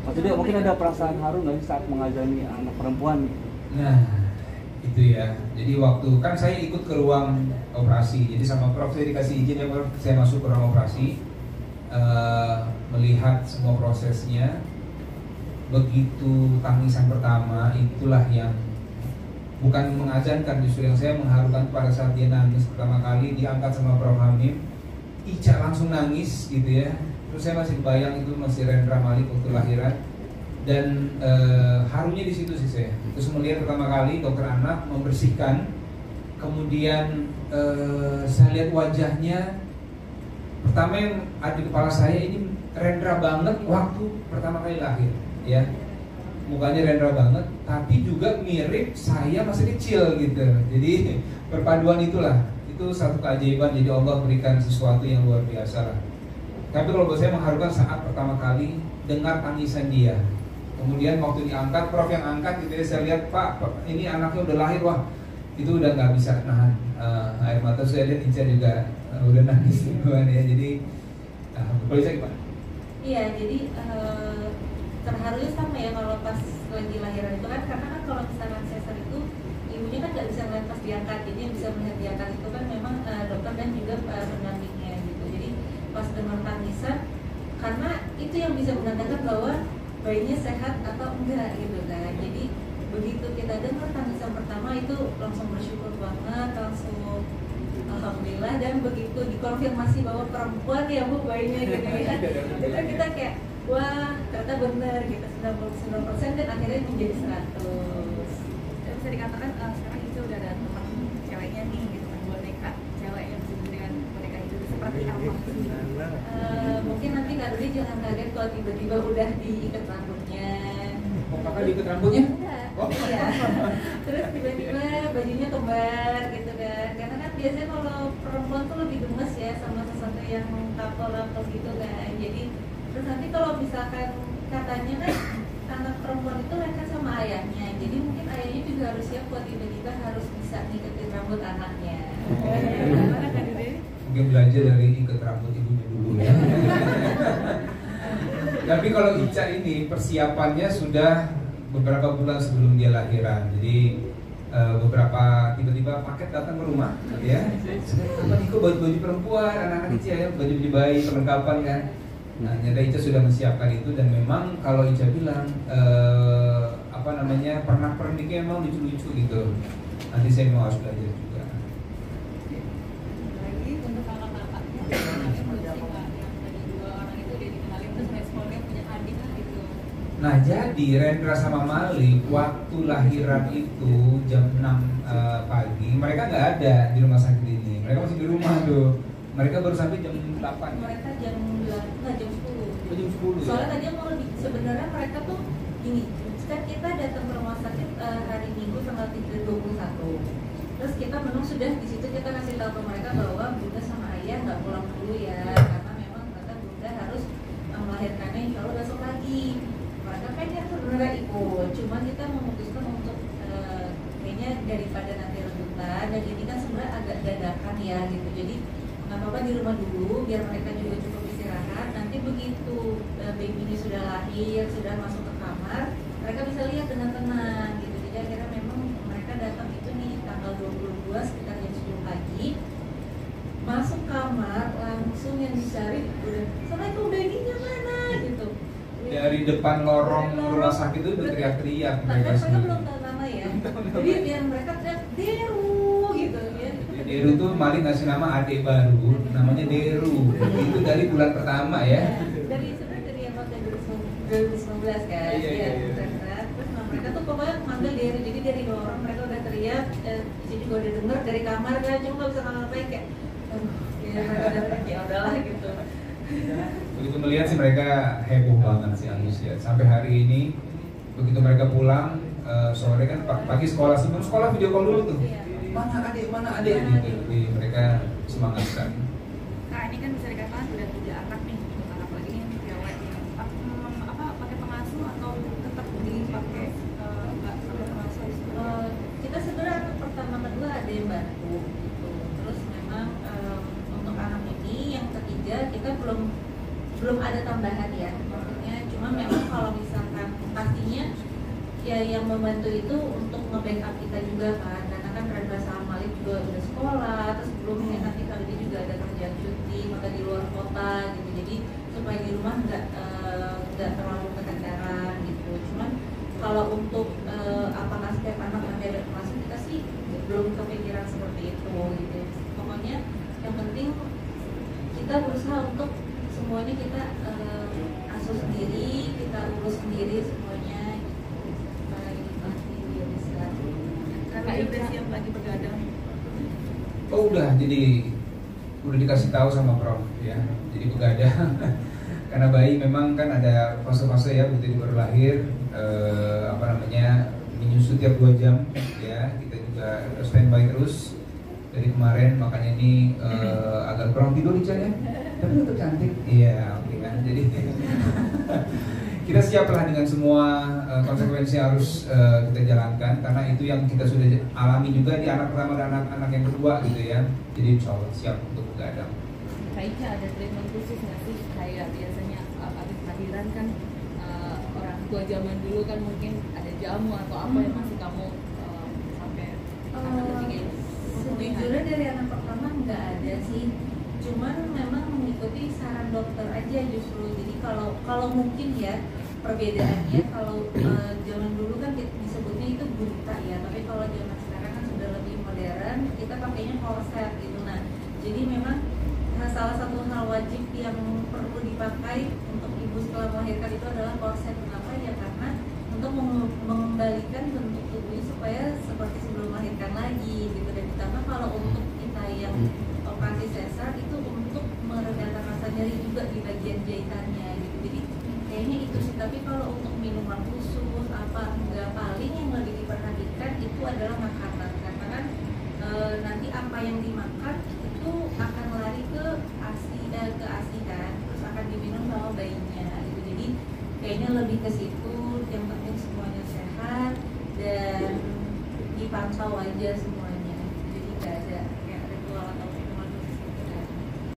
Maksudnya mungkin ada perasaan haru nggak sih saat mengajani anak perempuan? Nah, itu ya. Jadi waktu kan saya ikut ke ruang operasi, jadi sama Prof saya dikasih izin ya Prof, saya masuk ke ruang operasi, melihat semua prosesnya. Begitu tangisan pertama, itulah yang bukan mengazankan, justru yang saya mengharukan pada saat dia nangis pertama kali diangkat sama Prof Hamim. Ica langsung nangis gitu ya. Terus saya masih bayang itu masih Rendra Malik waktu lahiran. Dan harunya di situ sih saya. Terus melihat pertama kali dokter anak membersihkan, kemudian saya lihat wajahnya. Pertama yang ada di kepala saya, ini Rendra banget waktu pertama kali lahir, ya. Mukanya Rendra banget, tapi juga mirip saya masih kecil gitu. Jadi perpaduan itulah, itu satu keajaiban. Jadi Allah berikan sesuatu yang luar biasa lah. Tapi kalau buat saya mengharukan saat pertama kali dengar tangisan dia. Kemudian waktu diangkat, Prof yang angkat gitu ya, saya lihat Pak, ini anaknya udah lahir, wah itu udah nggak bisa nahan air mata. Saya lihat Ica juga udah nangis duluan ya. Jadi boleh saya gimana? Iya, jadi terharunya sama ya kalau pas lagi lahiran itu kan, karena kan kalau misalkan sesar itu ibunya kan nggak bisa melihat pas diangkat, jadi yang bisa melihat diangkat itu kan memang dokter dan juga pendampingnya gitu. Jadi pas dengar tangisan, karena itu yang bisa menandakan bahwa bayinya sehat atau enggak gitu kan. Jadi begitu kita dengar tangisan pertama itu langsung bersyukur banget, langsung alhamdulillah. Dan begitu dikonfirmasi bahwa perempuan ya Bu bayinya gitu ya, itu kita kayak wah ternyata benar gitu, 99% dan akhirnya menjadi 100. Dan bisa dikatakan sekarang itu udah ada teman ceweknya nih gitu kan, boneka cewek yang disebut dengan boneka itu seperti apa? Mungkin nanti Kak Dudi jangan kaget kalau tiba-tiba udah diikat rambutnya. Oh, kakak diikat rambutnya? Oh iya. Terus tiba-tiba bajunya kembar gitu kan. Karena kan biasanya kalau perempuan tuh lebih gemes ya sama sesuatu yang couple gitu kan. Jadi terus nanti kalau misalkan katanya kan anak perempuan itu lengket sama ayahnya. Jadi mungkin ayahnya juga harus siap buat tiba-tiba harus bisa ngiketin rambut anaknya. Gimana Kak Dudi? Mungkin belajar dari ikat rambut ibunya dulu ya. Tapi kalau Ica ini persiapannya sudah beberapa bulan sebelum dia lahiran. Jadi beberapa tiba-tiba paket datang ke rumah, ya. Apa nih kok baju-baju perempuan, anak-anak kecil ya, baju-baju bayi, perlengkapan kan. Nah, nyata Ica sudah menyiapkan itu dan memang kalau Ica bilang pernak-perniknya memang lucu-lucu gitu. Nanti saya mau harus belajar juga. Lagi untuk kakak-kakaknya yang tadi dua orang itu dia dikenalin terus responnya punya adik gitu. Nah, jadi Rendra sama Malik waktu lahiran itu jam 6 pagi, mereka nggak ada di rumah sakit ini. Mereka masih di rumah tuh. Mereka baru sampai jam 8. Mereka jam 10. Jam 10 ya? Soalnya tadi mau sebenarnya mereka tuh gini, kan kita datang ke rumah sakit hari Minggu tanggal 21. Terus kita memang sudah di situ kita kasih tahu ke mereka bahwa Bunda sama Ayah nggak pulang dulu ya, karena memang ternyata Bunda harus melahirkannya insya Allah besok pagi. Mereka pengen sebenarnya ikut, cuma kita memutuskan untuk kayaknya daripada nanti rebutan, dan ini kan sebenarnya agak dadakan ya gitu. Jadi nggak apa-apa di rumah dulu biar mereka juga cukup istirahat. Nanti begitu baby ini sudah lahir, sudah masuk ke kamar, mereka bisa lihat dengan tenang gitu. Jadi akhirnya memang mereka datang itu nih tanggal 22 sekitar jam 10 pagi, masuk kamar langsung yang dicari udah Assalamualaikum babynya mana gitu. Dari depan lorong rumah sakit itu berteriak-teriak mereka sendiri. Belum tahu nama ya. Jadi biar mereka teriak Deru gitu ya. Deru tuh Malik ngasih nama adik baru, namanya Deru. Itu dari bulan pertama ya. Dari sebenarnya dari yang waktu 2019 kan. Iya. Terus mereka tuh pokoknya manggil Deru. Jadi dari dua orang mereka udah teriak. Saya juga udah denger dari kamar kan, cuma nggak bisa ngapain kayak. Ya mereka udah teriak ya udahlah gitu. Begitu melihat sih mereka heboh banget sih antusias. Sampai hari ini begitu mereka pulang sore kan pagi sekolah, sebelum sekolah video call dulu tuh. Mana adik gitu. Jadi mereka semangat sekali. Nah ini kan bisa dikatakan udah 3 anak nih, anak lagi nih cewek yang pakai pengasuh atau tetap dipakai nggak pakai pengasuh? Kita sebenarnya anak pertama kedua ada yang bantu gitu. Terus memang untuk anak ini yang ketiga kita belum ada tambahan ya, maksudnya cuma memang kalau misalkan pokoknya ya yang membantu itu untuk nge-backup kita juga kan, karena kan Rendra sama Malik juga udah sekolah, terus belum nanti kali ini juga ada kerjaan cuti, maka di luar kota gitu, jadi supaya di rumah nggak terlalu keteteran gitu. Cuman kalau untuk apakah setiap anak nanti ada kelas, kita sih belum kepikiran seperti itu gitu. Pokoknya yang penting kita berusaha untuk semuanya kita asuh sendiri, kita urus sendiri semuanya Karena udah siap lagi begadang. Oh udah, jadi udah dikasih tahu sama Prof ya, jadi begadang. Karena bayi memang kan ada fase-fase ya, begitu baru lahir, menyusu tiap 2 jam ya, kita juga standby terus dari kemarin, makanya ini agak kurang tidur Ica ya, tapi tetap cantik. Iya, oke kan, jadi kita siaplah dengan semua konsekuensi yang harus kita jalankan, karena itu yang kita sudah alami juga di anak pertama dan anak yang kedua gitu ya. Jadi insya Allah siap untuk begadang. Kak Ica, ada treatment khusus nggak sih? Kayak biasanya habis lahiran kan orang tua zaman dulu kan mungkin ada jamu atau apa yang masih kamu sampai anak ketiga ini? Sejujurnya dari anak pertama nggak ada sih, cuman memang mengikuti saran dokter aja justru. Jadi kalau mungkin ya perbedaannya, kalau zaman dulu kan disebutnya itu bunta ya, tapi kalau zaman sekarang kan sudah lebih modern, kita pakainya korset gitu. Nah, jadi memang salah satu hal wajib yang perlu dipakai untuk ibu setelah melahirkan itu adalah korset. Kenapa ya? Karena untuk mengembalikan bentuk tubuhnya supaya seperti sebelum melahirkan lagi gitu. Dan ditambah kalau untuk kita yang operasi sesar itu untuk meredakan rasa nyeri juga di bagian jahitannya gitu. Jadi kayaknya itu sih. Tapi kalau untuk minuman khusus apa enggak, paling yang lebih diperhatikan itu adalah makanan, karena kan nanti apa yang dimakan itu akan lari ke ASI kan, terus akan diminum sama bayinya gitu. Jadi kayaknya lebih ke situ. Yang penting semuanya sehat dan dipantau aja semua.